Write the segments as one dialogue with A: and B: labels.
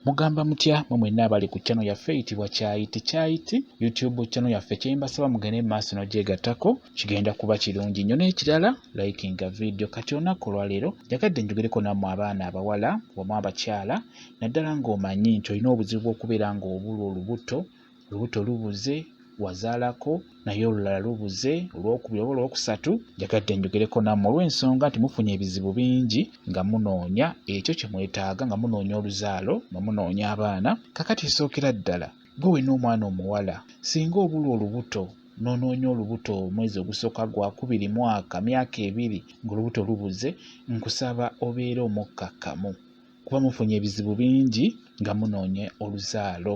A: Mugamba mutya mwenna abali ku channel yaffe eyitibwa Kyayiti YouTube channel yaffe kyembasaba mugende maaso n'ogyegattako kigenda kuba kirungi nnyo. N'ekirala likinga video. Kati olunaku olwaleero njagadde njogereko nammwe abaana abawala wamu abakyala naddala ng'omanyi nti olina obuzibu bw'okubeera ng'obulwa olubuto lubuze wazaalako naye olulala lubuze olwokubiri oba olwokusatu. Njagadde njogereko nammwe olw'ensonga nti mufunye ebizibu bingi nga munoonya ekyo kye mwetaaga, nga munoonya oluzaalo, nga munoonya abaana. Kakati kisookera ddala gwe wenna omwana omuwala singa obulwa olubuto n'onoonya olubuto omwezi ogusooka gwakubiri mwaka myaka 2 ng'olubuto lubuze, nkusaba obeere omukkakkamu kuba mufunye ebizibu bingi nga munoonya oluzaalo.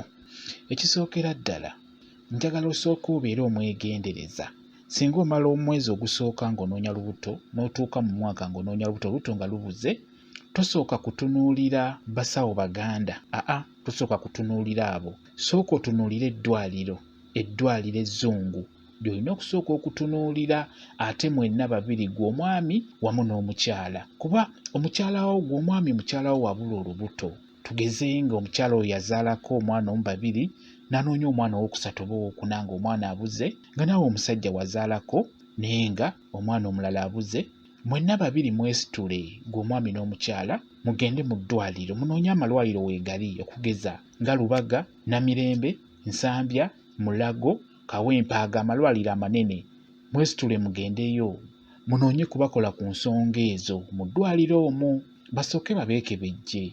A: Ekisookera ddala njagala osooka obeere omwegendereza. Singa omala omwezi ogusooka ng'onoonya lubuto n'otuuka mu mwaka ng'onoonya lubuto nga lubuze, tosooka kutunuulira basawo baganda. Tosooka kutunuulira abo. Sooka otunuulire eddwaliro ezzungu ly'olina okusooka okutunuulira, ate mwenna babiri gwe omwami wamu n'omukyala. Kuba omukyalawo gwe omwami mukyalawo wabula olubuto. Tugeze nga omukyala oyo yazaalako omwana omu babiri n'anoonya omwana ow'okusatu oba ow'okuna ng'omwana abuze, nga naawe omusajja wazaalako naye nga omwana omulala abuze, mwenna babiri mwesitule gw'omwami n'omukyala mugende mu ddwaliro munoonye amalwaliro weegali okugeza nga Lubaga, Namirembe, Nsambya, Mulago, Kawempaaga, amalwaliro amanene. Mwesitule mugendeyo munoonye kubakola ku nsonga ezo mu ddwaliro omwo. Basooke babeekebejje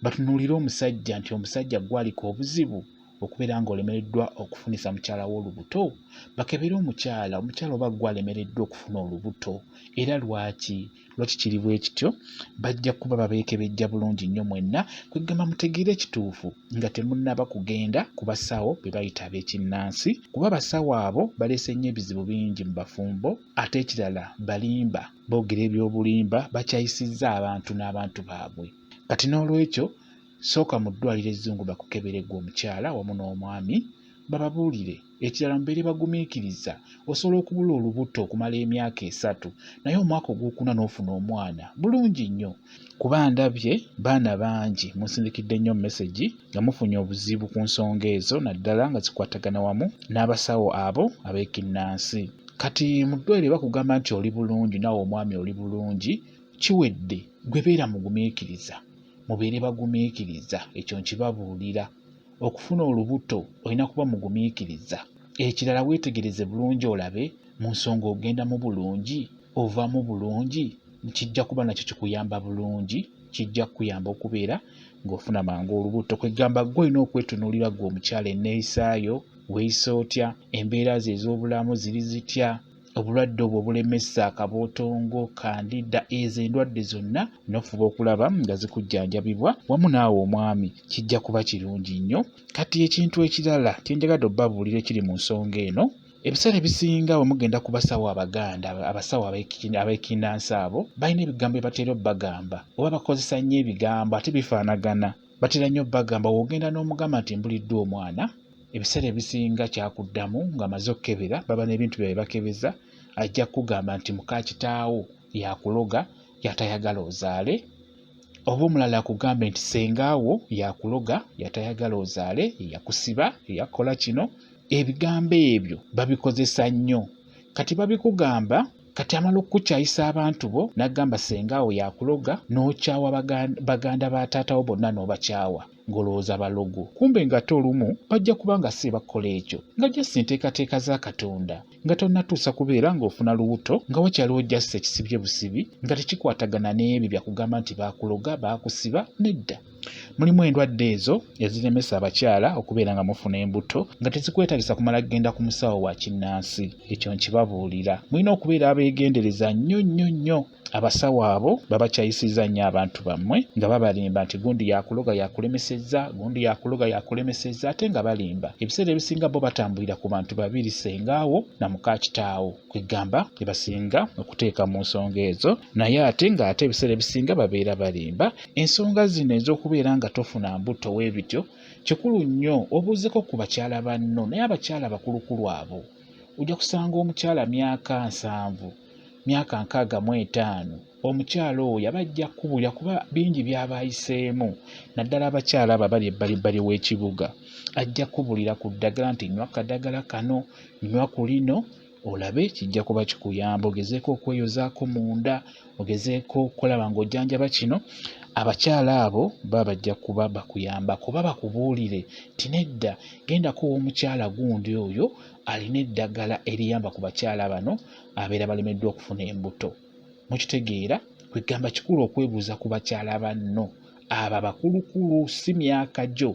A: batunuulire omusajja nti omusajja gwaliko obuzibu okubeera ng'olemereddwa okufunisa mukyala w'olubuto. Bakebere omukyala oba gwalemereddwa okufuna olubuto era lwaki kiri bwe kityo. Bajja kuba babeekebejja bulungi nnyo mwenna kwegamba mutegeere ekituufu nga temunnaba kugenda ku basawo be bayita ab'ekinnansi, kuba abasawo abo baleese nnyo ebizibu bingi mu bafumbo. Ate ekirala balimba, boogera eby'obulimba, bakyayisizza abantu n'abantu baabwe. Kati n'olwekyo sooka mu ddwaliro ezzungu bakukebere gwe omukyala wamu n'omwami bababuulire. Ekirala mubeere bagumiikiriza. Osobola okubula olubuto okumala emyaka 3 naye omwaka ogwokuna n'ofuna omwana bulungi nnyo. Kuba ndabye baana bangi musindikidde nnyo mesegi nga mufunye obuzibu ku nsonga ezo naddala nga zikwatagana wamu n'abasawo abo ab'ekinnansi. Kati mu ddwaliro bakugamba nti oli bulungi naawe omwami oli bulungi, kiwedde gwe beera mugumiikiriza. Mubeere bagumiikiriza, ekyo nkibabuulira. Okufuna olubuto olina kuba mugumiikiriza. Ekirala weetegereze bulungi olabe mu nsonga ogenda mu bulungi ova mu bulungi, kijja kuba nakyo kikuyamba bulungi, kijja kukuyamba okubeera ng'ofuna mangu olubuto. Kwegamba gwe olina okwetunuulira gwe omukyala enneeyisaayo, weeyisa otya, embeera ze ez'obulamu ziri zitya, obulwadde obwo obulemesa akabootongo, kandida, ezo endwadde zonna n'ofuba okulaba nga zikujjanjabibwa wamu naawe omwami, kijja kuba kirungi nnyo. Kati ekintu ekirala kyenjagadde obbabuulira ekiri mu nsonga eno, ebiseera ebisinga bwe mugenda ku basawo abaganda, abasawo ab'ekinnansi abo balina ebigambo bye batera obbagamba oba bakozesa nnyo ebigambo ate bifaanagana. Batera nnyo obbagamba w'ogenda n'omugamba nti mbuliddwa omwana, ebiseera ebisinga kyakuddamu ng'amaze okkebera, baba n'ebintu bye bakebeza, ajja kugamba nti muka kitaawo yakuloga yatayagala ozaale, oba omulala akugambe nti sengaawo yakuloga yatayagala ozaale, yakusiba, yakola kino. Ebigambo ebyo babikozesa nnyo. Kati babikugamba, kati amala okukyayisa abantu bo n'agamba sengaawo yakuloga, n'okyawa baganda ba taatawo bonna n'obakyawa ng'olowooza balogo. Kumbe ng'ate olumu bajja kuba nga si bakola ekyo, nga jjasi nteekateeka za Katonda, nga tonnatuusa kubeera ng'ofuna lubuto nga wakyaliwo jjasi ekisibye busibi nga tekikwatagana n'ebyo byakugamba nti baakuloga baakusiba. Nedda. Mulimu endwadde ezo eziremesa abakyala okubeera nga mufuna embuto nga tezikwetagisa kumala kugenda ku musawo wa kinnansi. Ekyo nkibabuulira. Mulina okubeera abeegendereza nnyo nnyo nnyo. Abasawo abo babakyayisizza nnyo abantu bammwe nga babalimba nti gundi yakuloga yakulemesezza, gundi yakuloga yakulemesezza, ate nga balimba. Ebiseera ebisinga bo batambulira ku bantu babiri, sengaawo na muka kitaawo. Kwegamba tebasinga okuteeka mu nsonga ezo, naye ate ebiseera ebisinga babeera balimba. Ensonga zino ez'okubeera nga tofuna mbuto weebityo kikulu nnyo obuuzeko ku bakyala banno, naye abakyala bakulukulu abo ojja kusanga omukyala myaka 7 myaka 65 omukyala oyo abajja kubulya kuba bingi byabayiseemu naddala abakyala abo abali ebbalibbali w'ekibuga ajja kubulira ku ddagala nti nywa kadagala kano nywa ku lino olabe kijja kuba kikuyamba ogezeeko okweyozaako munda ogezeeko okulaba ng'ojjanjaba kino abakyala abo bajja kuba bakuyamba kuba bakubuulire ti nedda gendako ow'omukyala gundi oyo alina eddagala eriyamba ku bakyala bano abeera balemeddwa okufuna embuto mukitegeera kwegamba kikulu okwebuuza ku bakyala banno abo abakulukulu si myaka gyo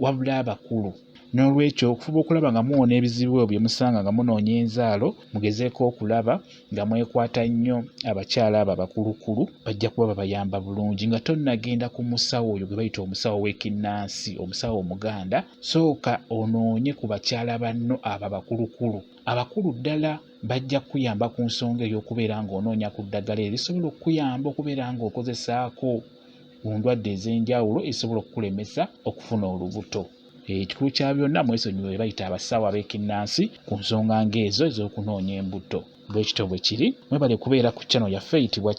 A: wabula abakulu n'olwekyo okufuba okulaba nga muwona ebizibu ebyo bye musanga nga munoonya enzaalo mugezeeko okulaba nga mwekwata nnyo abakyala abo abakulukulu bajja kuba babayamba bulungi nga tonnagenda ku musawo oyo gwe bayita omusawo w'ekinnansi omusawo omuganda sooka onoonye ku bakyala banno abo abakulukulu abakulu ddala bajja kuyamba ku nsonga ey'okubeera ng'onoonya ku ddagala erisobola okuyamba okubeera ng'okozesaako ku ndwadde ez'enjawulo ezisobola okukulemesa okufuna olubuto ekikulu kya byonna mwesonyiwe bayita abasawo ab'ekinnansi ku nsonga ng'ezo ez'okunoonya embuto bwekito bwe kiri mwebale kubeera ku channel yaffe eyitibwa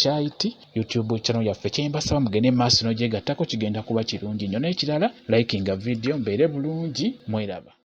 A: Kyayiti YouTube channel yaffe kyembasaba mugende maaso n'ogyegattako kigenda kuba kirungi nnyo n'ekirala likinga video mbeere bulungi mweraba